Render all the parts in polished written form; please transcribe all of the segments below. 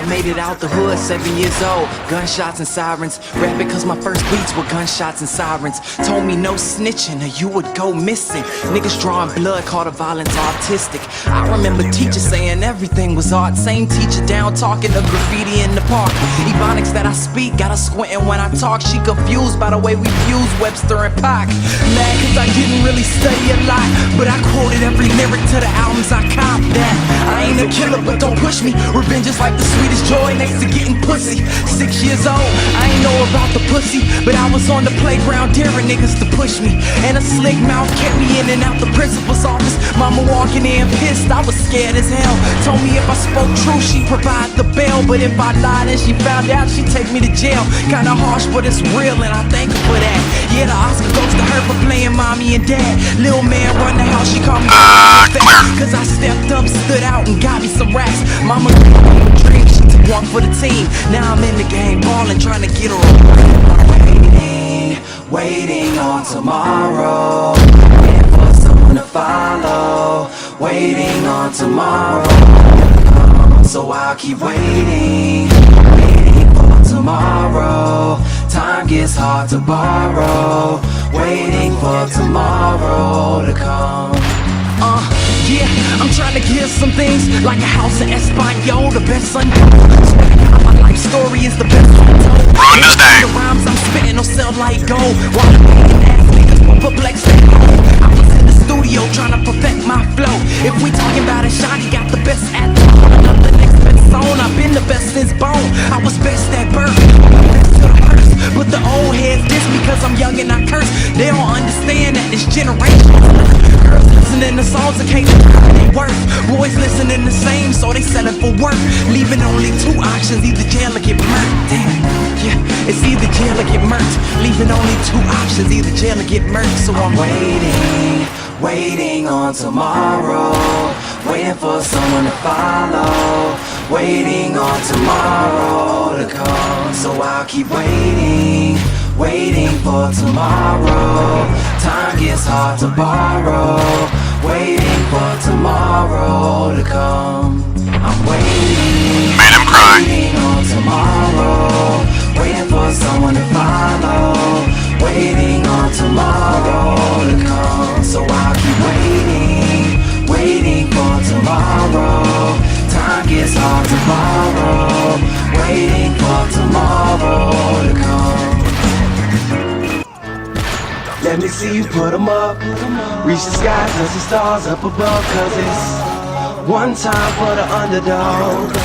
I made it out the hood, 7 years old. Gunshots and sirens. Rapping cause my first beats were gunshots and sirens. Told me no snitching or you would go missing. Niggas drawing blood, called the violence artistic. I remember teachers saying everything was art. Same teacher down talking to graffiti in the park. Ebonics that I speak got her squinting when I talk. She confused by the way we fuse Webster and Pac. Mad cause I didn't really study a lot, but I quoted every lyric to the albums I copped that. I ain't a killer but don't push me. Revenge is like the sweetest joy next to getting pussy. 6 years old, I ain't know about the pussy, but I was on the playground daring niggas to push me. And a slick mouth kept me in and out the principal's office. Mama walking in pissed, I was scared as hell. Told me if I spoke true she'd provide the bail, but if I lied and she found out she'd take me to jail. Kinda harsh but it's real and I thank her for that. Yeah, the Oscar goes to her for playing mommy and dad. Lil' man run the house, she called me cause I stepped up, stood out and got me some racks. Mama dream, she took one for the team. Now I'm in the game ballin', trying to get her waiting on tomorrow, waiting for someone to follow, waiting on tomorrow. So I'll keep waiting for tomorrow. Time gets hard to borrow, waiting for tomorrow to come. Yeah, I'm trying to give some things like a house in Espanol, the best son. My life story is the best one told. The rhymes I'm spitting don't sell like gold. While the ass niggas won't perplex me. I was in the studio trying to perfect my flow. If we talking about a shot, he got the best at the next best zone. I've been the best since bone. I was best at birth, but the old heads diss me cause I'm young and I curse. They don't understand that this generation. Girls listening to songs that can't they worth. Boys listening the same, so they selling for work. Leaving only two options, either jail or get murked. Damn, yeah, it's either jail or get murked. Leaving only two options, either jail or get murked. So I'm waiting on tomorrow, waiting for someone to follow, waiting on tomorrow to come. So I'll keep waiting for tomorrow. Time gets hard to borrow, waiting for tomorrow to come. I'm waiting on tomorrow, waiting for someone to follow, waiting on tomorrow to come. So I'll keep waiting for tomorrow. Time gets hard to borrow, waiting for tomorrow to come. Let me see you put 'em up, reach the sky, touch the stars up above. Cause it's one time for the underdog,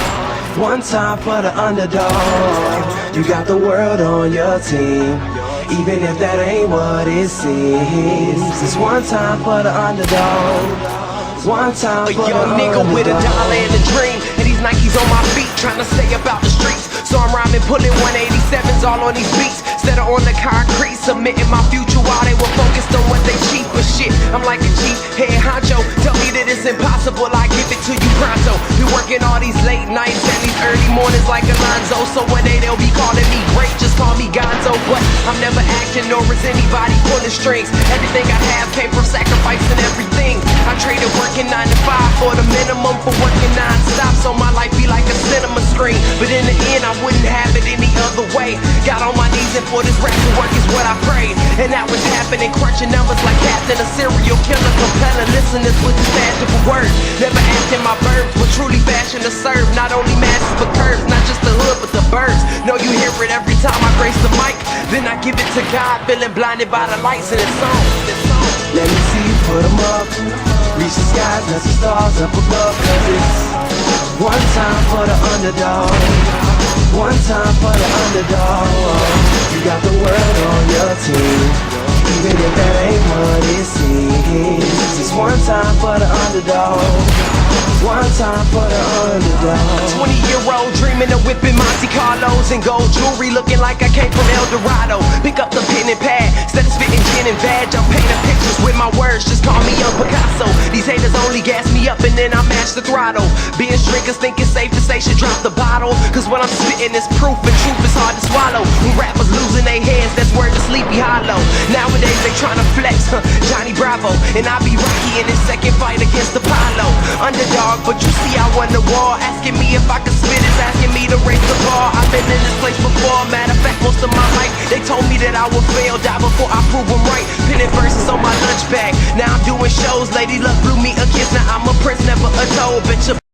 one time for the underdog. You got the world on your team, even if that ain't what it seems. It's one time for the underdog, one time for the underdog. A young nigga with $1 and a dream, and these Nikes on my feet, trying to stay about the streets. So I'm rhyming, pulling 187s all on these beats. Set her on the concrete, submitting my future while they were focused on what they cheap. But shit, I'm like a cheap head honcho. Tell me that it's impossible, I give it to you pronto. Been working all these late nights and these early mornings like Alonzo. So one day they'll be calling me great, just call me Gonzo. But I'm never acting, nor is anybody pulling strings. Everything I have came from sacrificing everything. I traded working 9 to 5 for the minimum for working non-stop. So my life be like a cinema screen, but in the end I wouldn't have it any other way. Got on my knees and for this rap to work is what I prayed, and that was happening. Crunching numbers like Captain, a serial killer, compelling listeners with his tangible words. Never acting my verbs, but truly fashion to serve not only masses but curves, not just the hood but the birds. Know you hear it every time I grace the mic, then I give it to God, feeling blinded by the lights in it's on. Let me see you put 'em up, reach the skies, touch the stars up above. Cause it's one time for the underdog, one time for the underdog. You got the world on your team, even if that ain't what it seems. It's one time for the underdog, one time for the underdog. 20-year-old dreaming of whipping Monte Carlos and gold jewelry, looking like I came from El Dorado. Pick up the pen and pad, instead of spitting gin and vag, I'm painting pictures with my words, just call me young Picasso. These haters only gas me up and then I match the throttle. Binge drinkers think it's safe to say should drop the bottle, cause when I'm spitting it's proof and truth is hard to swallow. When rappers losing their heads, that's word to Sleepy Hollow. Nowadays they they tryna flex, Johnny Bravo. And I'll be Rocky in his second fight against Apollo. Underdog, but you see I won the war. Asking me if I could spit is asking me to raise the bar. I've been in this place before, matter of fact, most of my life. They told me that I would fail, die before I prove them right. Pinning verses on my lunch bag. Now I'm doing shows, Lady Luck blew me a kiss. Now I'm a prince, never a toad, bitch.